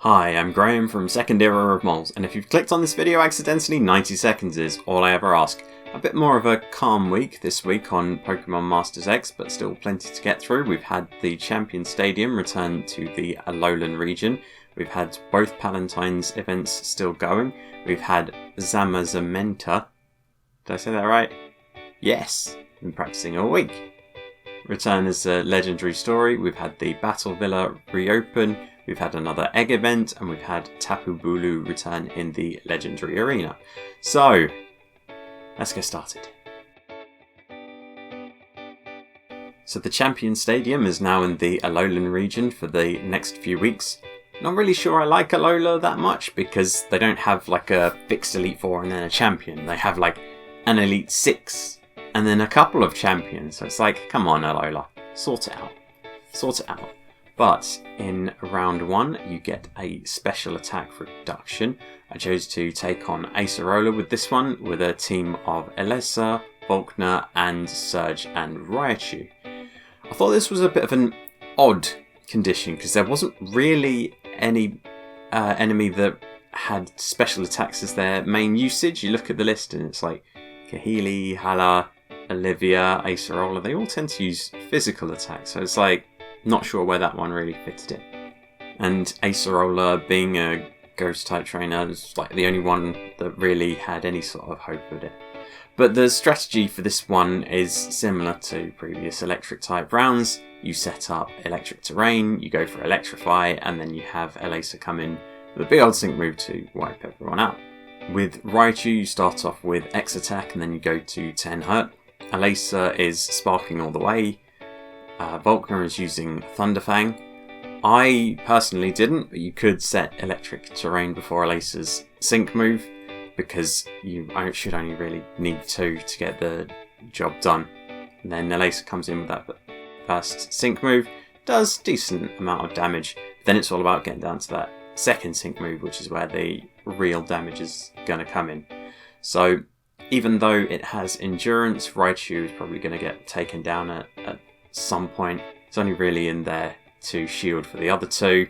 Hi, I'm Graham from Second Era of Moles, and if you've clicked on this video accidentally, 90 seconds is all I ever ask. A bit more of a calm week this week on Pokemon Masters X, but still plenty to get through. We've had the Champion Stadium return to the Alolan region. We've had both Palentines events still going. We've had Zamazenta. Did I say that right? Yes, been practicing all week. Return as a legendary story. We've had the Battle Villa reopen. We've had another egg event, and we've had Tapu Bulu return in the legendary arena. So, let's get started. So the Champion Stadium is now in the Alolan region for the next few weeks. Not really sure I like Alola that much because they don't have like a fixed Elite Four and then a champion. They have like an Elite Six and then a couple of champions. So it's like, come on Alola, sort it out. Sort it out. But in round 1, you get a special attack reduction. I chose to take on Acerola with this one, with a team of Alola, Volkner, and Surge and Raichu. I thought this was a bit of an odd condition because there wasn't really any enemy that had special attacks as their main usage. You look at the list and it's like Kahili, Hala, Olivia, Acerola. They all tend to use physical attacks, so it's like, not sure where that one really fitted in. And Acerola, being a ghost type trainer, is like the only one that really had any sort of hope with it. But the strategy for this one is similar to previous electric type rounds. You set up electric terrain, you go for electrify, and then you have Alola come in with a big old sync move to wipe everyone out. With Raichu, you start off with X attack and then you go to 10 hurt. Alola is sparking all the way. Volkner is using Thunderfang. I personally didn't, but you could set electric terrain before Alola's sync move because you should only really need 2 to get the job done. And then Alola comes in with that first sync move, does decent amount of damage. Then it's all about getting down to that second sync move, which is where the real damage is going to come in. So even though it has endurance, Raichu is probably going to get taken down at some point. It's only really in there to shield for the other 2.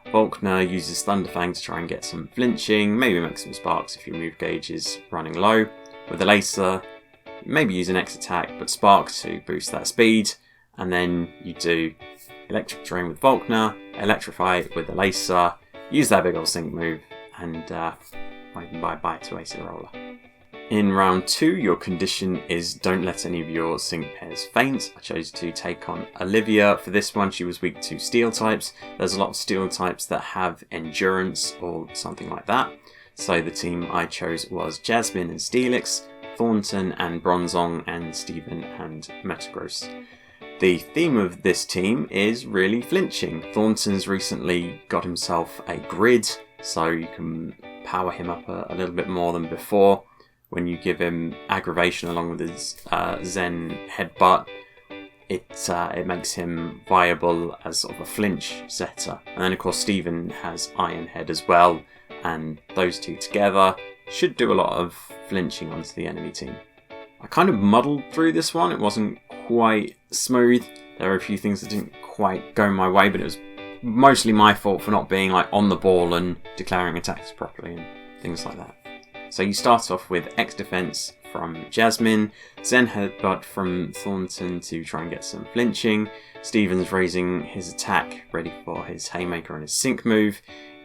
Volkner uses Thunderfang to try and get some flinching, maybe make some sparks if your move gauge is running low. With Alola, maybe use an X attack, but spark to boost that speed. And then you do electric terrain with Volkner, electrify with Alola, use that big ol' sync move, and bye-bye to Acerola. In round 2, your condition is don't let any of your sync pairs faint. I chose to take on Olivia for this one. She was weak to steel types. There's a lot of steel types that have endurance or something like that. So the team I chose was Jasmine and Steelix, Thornton and Bronzong, and Steven and Metagross. The theme of this team is really flinching. Thornton's recently got himself a grid, so you can power him up a little bit more than before. When you give him aggravation along with his Zen headbutt, it makes him viable as sort of a flinch setter. And then of course Steven has Iron Head as well, and those two together should do a lot of flinching onto the enemy team. I kind of muddled through this one. It wasn't quite smooth. There were a few things that didn't quite go my way, but it was mostly my fault for not being like on the ball and declaring attacks properly and things like that. So you start off with X Defense from Jasmine, Zen Headbutt from Thornton to try and get some flinching. Steven's raising his attack, ready for his Haymaker and his sync move.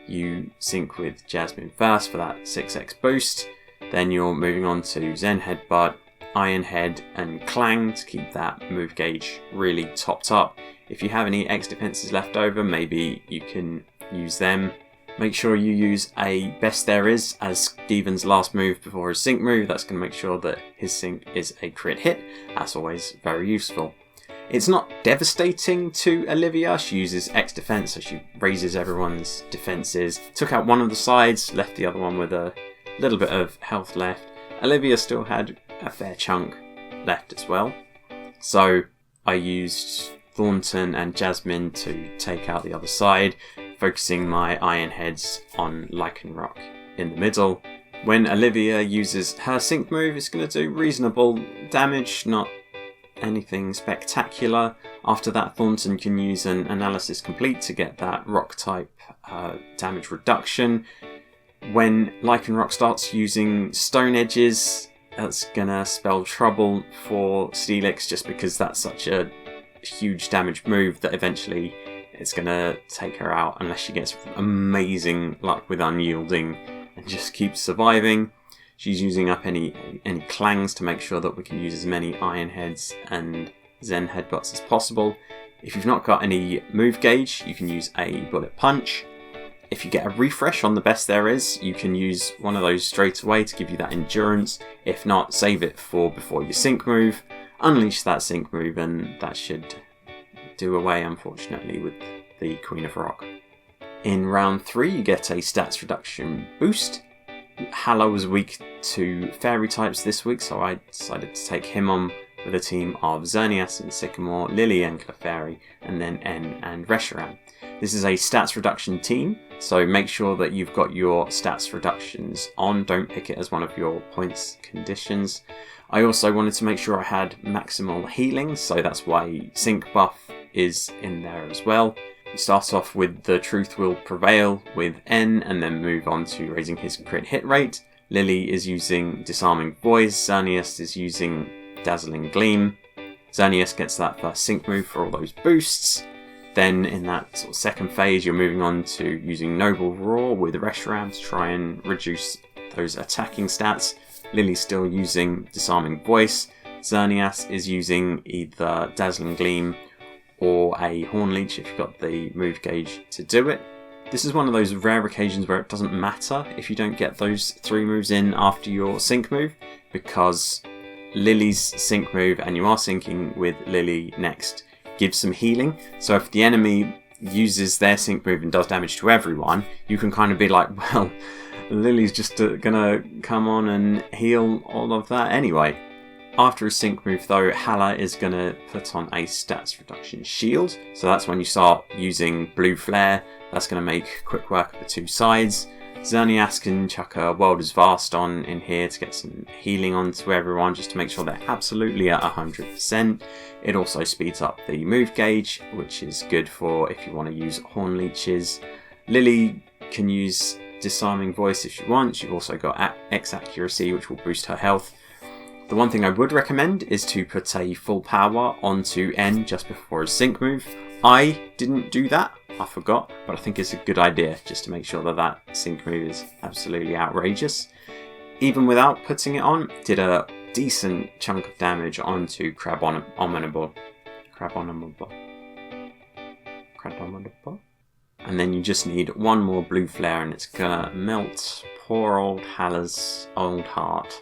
You sync with Jasmine first for that 6x boost. Then you're moving on to Zen Headbutt, Iron Head and Clang to keep that move gauge really topped up. If you have any X Defenses left over, maybe you can use them. Make sure you use a Best There Is as Steven's last move before his sync move. That's going to make sure that his sync is a crit hit. That's always very useful. It's not devastating to Olivia. She uses X Defense, so she raises everyone's defenses. Took out one of the sides, left the other one with a little bit of health left. Olivia still had a fair chunk left as well. So I used Thornton and Jasmine to take out the other side, focusing my Iron Heads on Lycanroc in the middle. When Olivia uses her sync move, it's going to do reasonable damage, not anything spectacular. After that, Thornton can use an analysis complete to get that rock type damage reduction. When Lycanroc starts using Stone Edges, that's gonna spell trouble for Steelix, just because that's such a huge damage move that eventually it's gonna take her out unless she gets amazing luck with Unyielding and just keeps surviving. She's using up any clangs to make sure that we can use as many Iron Heads and Zen Headbutts as possible. If you've not got any move gauge, you can use a Bullet Punch. If you get a refresh on the best there is, you can use one of those straight away to give you that endurance. If not, save it for before your sync move. Unleash that sync move and that should do away, unfortunately, with the Queen of Rock. In round 3, you get a stats reduction boost. Hala was weak to fairy types this week, so I decided to take him on with a team of Xerneas and Sycamore, Lily and Clefairy, and then N and Reshiram. This is a stats reduction team, so make sure that you've got your stats reductions on. Don't pick it as one of your points conditions. I also wanted to make sure I had maximal healing, so that's why Sync buff is in there as well. We start off with the Truth Will Prevail with N, and then move on to raising his crit hit rate. Lily is using Disarming Voice, Xerneas is using Dazzling Gleam. Xerneas gets that first sync move for all those boosts. Then in that sort of second phase, you're moving on to using Noble Roar with Reshiram to try and reduce those attacking stats. Lily's still using Disarming Voice. Xerneas is using either Dazzling Gleam or a Horn Leech if you've got the move gauge to do it. This is one of those rare occasions where it doesn't matter if you don't get those 3 moves in after your sync move, because Lily's sync move, and you are syncing with Lily next, gives some healing. So if the enemy uses their sync move and does damage to everyone, you can kind of be like, well, Lily's just gonna come on and heal all of that anyway. After a sync move though, Hala is gonna put on a stats reduction shield. So that's when you start using Blue Flare. That's gonna make quick work of the 2 sides. Xerneas can chuck a World is Vast on in here to get some healing onto everyone, just to make sure they're absolutely at 100%. It also speeds up the move gauge, which is good for if you want to use Horn Leeches. Lily can use Disarming Voice if she wants. You've also got X Accuracy, which will boost her health. The one thing I would recommend is to put a full power onto N just before a sync move. I didn't do that. I forgot, but I think it's a good idea just to make sure that that sync move is absolutely outrageous. Even without putting it on, did a decent chunk of damage onto Crabominable. And then you just need one more Blue Flare and it's gonna melt poor old Hala's old heart.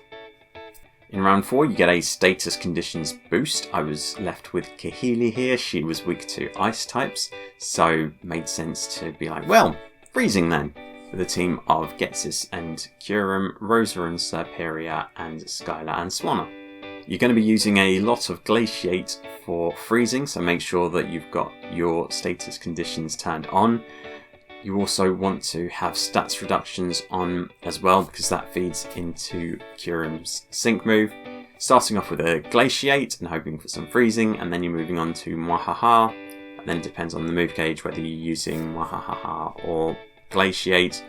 In round 4 you get a status conditions boost. I was left with Kahili here. She was weak to ice types, so made sense to be like, well, freezing then. With a team of Getsis and Kyurem, Rosa and Serperia, and Skylar and Swanna. You're going to be using a lot of Glaciate for freezing, so make sure that you've got your status conditions turned on. You also want to have stats reductions on as well, because that feeds into Kyurem's sync move. Starting off with a Glaciate and hoping for some freezing, and then you're moving on to Mwahaha. And then it depends on the move gauge whether you're using Mwahaha or Glaciate.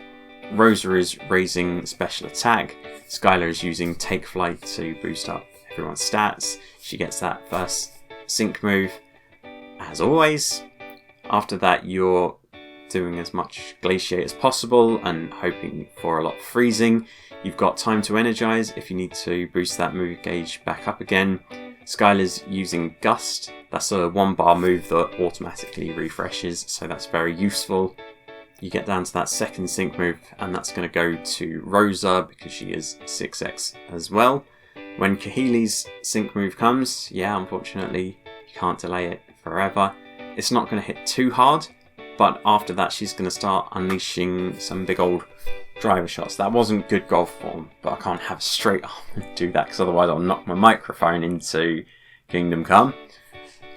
Rosa is raising special attack. Skylar is using Take Flight to boost up everyone's stats. She gets that first sync move, as always. After that, you're doing as much Glaciate as possible and hoping for a lot of freezing. You've got time to energize if you need to boost that move gauge back up again. Skylar's using Gust. That's a 1-bar move that automatically refreshes, so that's very useful. You get down to that second sync move and that's going to go to Rosa because she is 6x as well. When Kahili's sync move comes, yeah, unfortunately you can't delay it forever. It's not going to hit too hard, but after that she's going to start unleashing some big old driver shots. That wasn't good golf form, but I can't have a straight arm and do that because otherwise I'll knock my microphone into Kingdom Come.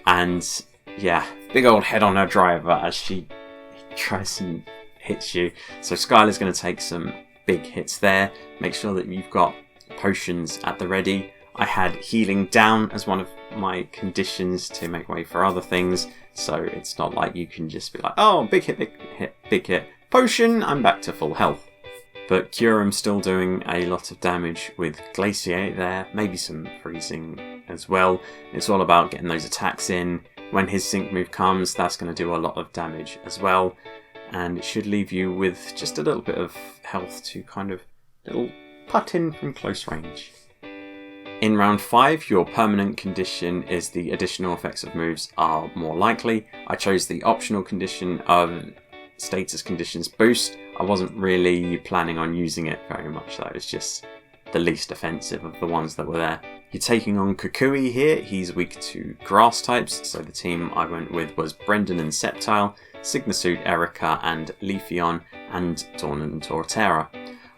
And yeah, big old head on her driver as she tries and hits you. So Skylar's going to take some big hits there. Make sure that you've got potions at the ready. I had healing down as one of my conditions to make way for other things, so it's not like you can just be like, oh, big hit, big hit, big hit, potion, I'm back to full health. But Kyurem's still doing a lot of damage with Glaciate there, maybe some freezing as well. It's all about getting those attacks in. When his sync move comes, that's going to do a lot of damage as well. And it should leave you with just a little bit of health to kind of little putt in from close range. In round 5, your permanent condition is the additional effects of moves are more likely. I chose the optional condition of status conditions boost. I wasn't really planning on using it very much though, it's just the least offensive of the ones that were there. You're taking on Kukui here, he's weak to grass types, so the team I went with was Brendan and Sceptile, Signasude, Erica and Leafeon, and Dawn and Torterra.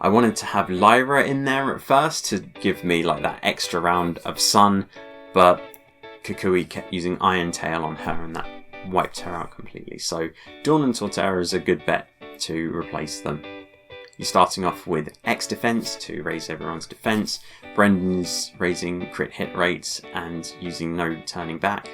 I wanted to have Lyra in there at first to give me like that extra round of sun, but Kukui kept using Iron Tail on her and that wiped her out completely, so Dawn and Torterra is a good bet to replace them. You're starting off with X defense to raise everyone's defense. Brendan's raising crit hit rates and using no turning back.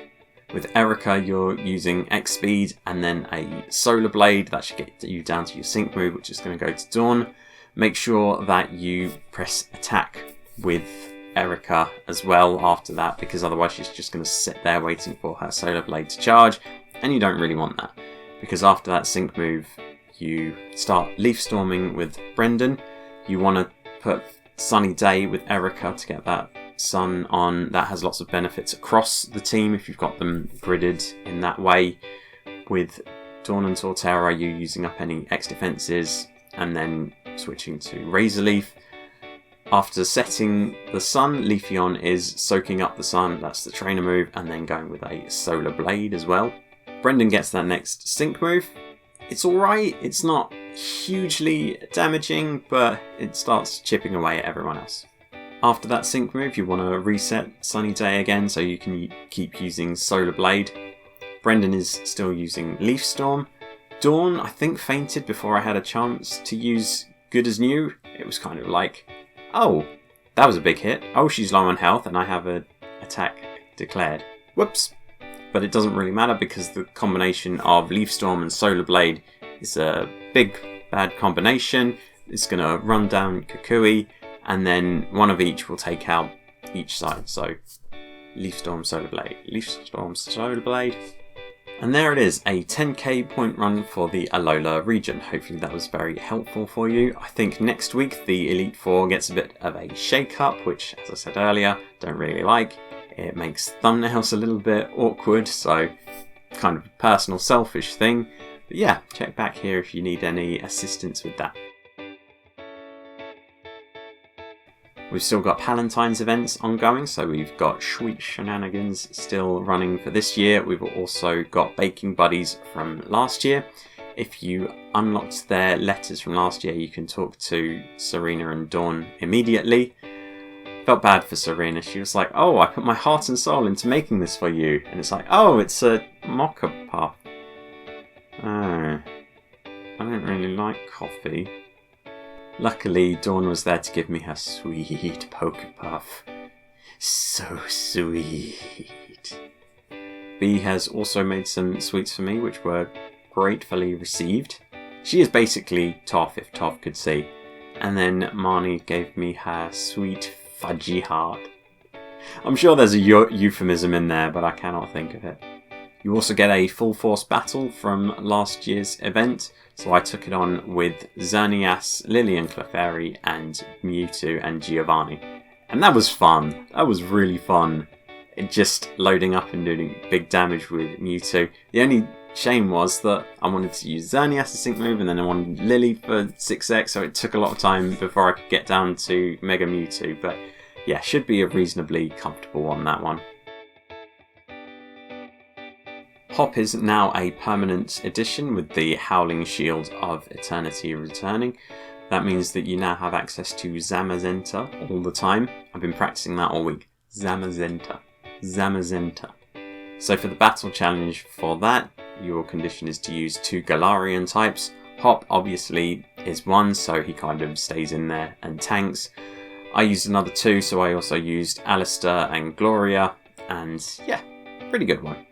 With Erica, you're using X speed and then a Solar Blade that should get you down to your sync move, which is going to go to Dawn. Make sure that you press attack with Erica as well after that, because otherwise she's just going to sit there waiting for her Solar Blade to charge, and you don't really want that, because after that sync move you start Leaf Storming with Brendan. You want to put Sunny Day with Erica to get that sun on. That has lots of benefits across the team if you've got them gridded in that way. With Dawn and Torterra, you're using up any X defenses and then switching to Razor Leaf. After setting the sun, Leafeon is soaking up the sun, that's the trainer move, and then going with a Solar Blade as well. Brendan gets that next sync move. It's alright, it's not hugely damaging, but it starts chipping away at everyone else. After that sync move, you want to reset Sunny Day again so you can keep using Solar Blade. Brendan is still using Leaf Storm. Dawn, I think, fainted before I had a chance to use Good as New. It was kind of like, oh, that was a big hit. Oh, she's low on health and I have an attack declared. Whoops. But it doesn't really matter because the combination of Leaf Storm and Solar Blade is a big bad combination. It's going to run down Kukui and then one of each will take out each side. So Leaf Storm, Solar Blade, Leaf Storm, Solar Blade. And there it is, a 10k point run for the Alola region. Hopefully that was very helpful for you. I think next week the Elite Four gets a bit of a shake-up, which, as I said earlier, don't really like. It makes thumbnails a little bit awkward, so kind of a personal, selfish thing. But yeah, check back here if you need any assistance with that. We've still got Palentines events ongoing, so we've got Sweet Shenanigans still running for this year. We've also got Baking Buddies from last year. If you unlocked their letters from last year, you can talk to Serena and Dawn immediately. Felt bad for Serena. She was like, oh, I put my heart and soul into making this for you. And it's like, oh, it's a mocha puff. Oh, I don't really like coffee. Luckily, Dawn was there to give me her sweet poke puff. So sweet. B has also made some sweets for me, which were gratefully received. She is basically Toph, if Toph could see. And then Marnie gave me her sweet fudgy heart. I'm sure there's a euphemism in there, but I cannot think of it. You also get a full force battle from last year's event, so I took it on with Xerneas, Lillian Clefairy, and Mewtwo and Giovanni. And that was fun. That was really fun. It just loading up and doing big damage with Mewtwo. The only shame was that I wanted to use Xerneas to sync move, and then I wanted Lily for 6x, so it took a lot of time before I could get down to Mega Mewtwo. But yeah, should be a reasonably comfortable on that one. Hop is now a permanent addition with the Howling Shield of Eternity returning. That means that you now have access to Zamazenta all the time. I've been practicing that all week. Zamazenta. Zamazenta. So for the battle challenge for that, your condition is to use 2 Galarian types. Hop obviously is one, so he kind of stays in there and tanks. I used another 2, so I also used Alistair and Gloria, and yeah, pretty good one.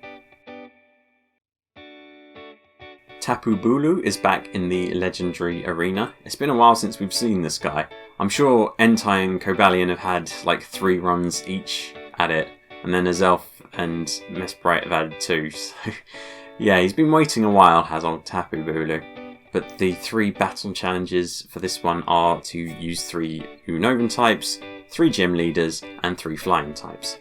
Tapu Bulu is back in the legendary arena. It's been a while since we've seen this guy. I'm sure Entei and Cobalion have had like 3 runs each at it, and then Azelf and Mesprit have added 2, so yeah, he's been waiting a while, has old Tapu Bulu. But the 3 battle challenges for this one are to use 3 Unova types, 3 gym leaders, and 3 flying types.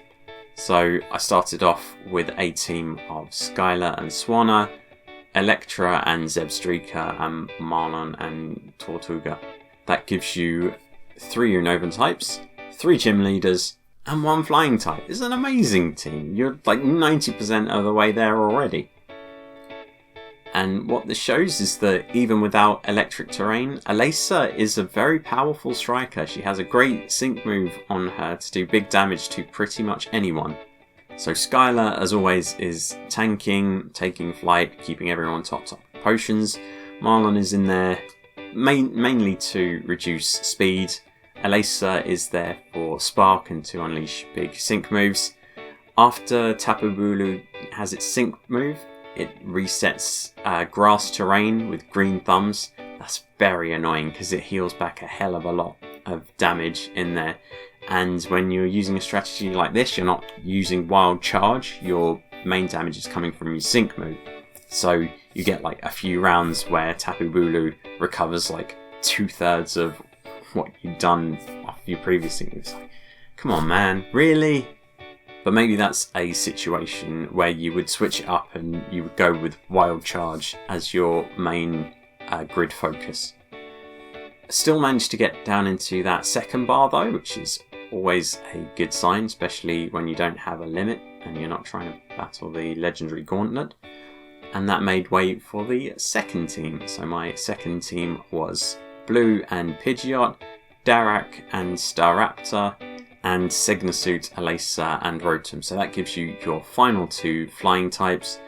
So I started off with a team of Skylar and Swanna, Electra and Zebstrika, and Marlon and Tortuga. That gives you 3 Unova types, 3 gym leaders, and 1 flying type. It's an amazing team. You're like 90% of the way there already. And what this shows is that even without electric terrain, Alola is a very powerful striker. She has a great sync move on her to do big damage to pretty much anyone. So Skylar, as always, is tanking, taking flight, keeping everyone top potions. Marlon is in there mainly to reduce speed. Alola is there for spark and to unleash big sync moves. After Tapu Bulu has its sync move, it resets grass terrain with green thumbs. That's very annoying because it heals back a hell of a lot of damage in there. And when you're using a strategy like this, you're not using wild charge. Your main damage is coming from your sync move. So you get like a few rounds where Tapu Bulu recovers like 2/3 of what you've done off your previous sync moves. Like, come on, man, really? But maybe that's a situation where you would switch it up and you would go with Wild Charge as your main grid focus. Still managed to get down into that second bar though, which is always a good sign, especially when you don't have a limit and you're not trying to battle the legendary gauntlet. And that made way for the second team. So my second team was Blue and Pidgeot, Darak and Staraptor, and Signasuit, Alola and Rotom. So that gives you your final 2 flying types.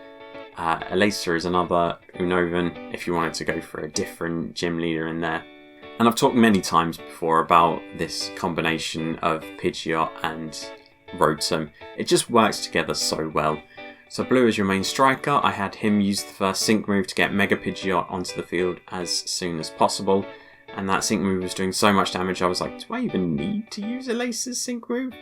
Alola is another Unovan if you wanted to go for a different gym leader in there. And I've talked many times before about this combination of Pidgeot and Rotom. It just works together so well. So Blue is your main striker. I had him use the first sync move to get Mega Pidgeot onto the field as soon as possible. And that sync move was doing so much damage, I was like, do I even need to use Alola's sync move?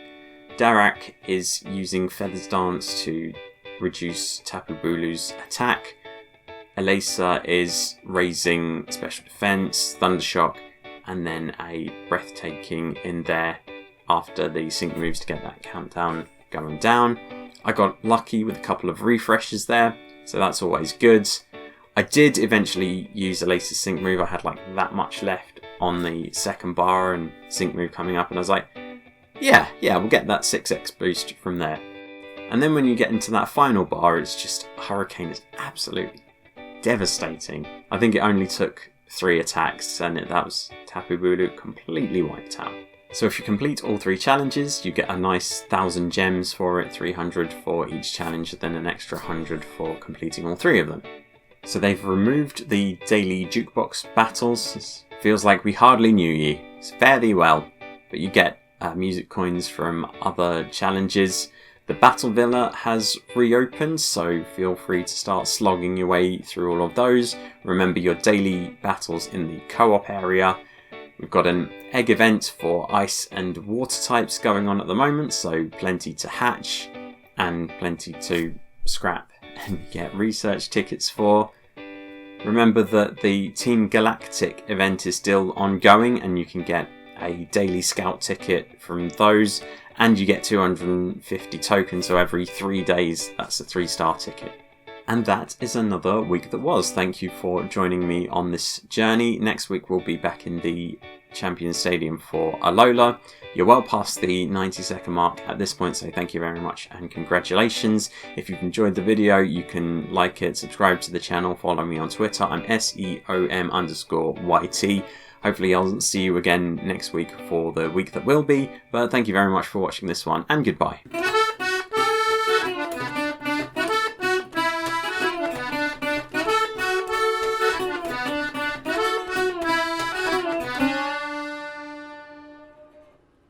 Darak is using Feather's Dance to reduce Tapu Bulu's attack. Alola is raising Special Defense, Thundershock, and then a Breathtaking in there after the sync moves to get that countdown going down. I got lucky with a couple of refreshes there, so that's always good. I did eventually use Alola's sync move. I had like that much left on the second bar and sync move coming up, and I was like, yeah, we'll get that 6x boost from there. And then when you get into that final bar, it's just Hurricane is absolutely devastating. I think it only took 3 attacks and that was Tapu Bulu completely wiped out. So if you complete all 3 challenges, you get a nice 1,000 gems for it, 300 for each challenge, then an extra 100 for completing all 3 of them. So they've removed the daily jukebox battles. It feels like we hardly knew ye. It's fare thee well, but you get music coins from other challenges. The Battle Villa has reopened, so feel free to start slogging your way through all of those. Remember your daily battles in the co-op area. We've got an egg event for ice and water types going on at the moment, so plenty to hatch and plenty to scrap and get research tickets for. Remember that the Team Galactic event is still ongoing and you can get a daily scout ticket from those, and you get 250 tokens, so every 3 days that's a 3-star ticket. And that is another week that was. Thank you for joining me on this journey. Next week we'll be back in the Champion Stadium for Alola. You're well past the 90-second mark at this point, so thank you very much and congratulations. If you've enjoyed the video, you can like it, subscribe to the channel, follow me on Twitter. I'm SEOM_YT. Hopefully I'll see you again next week for the week that will be, but thank you very much for watching this one, and goodbye.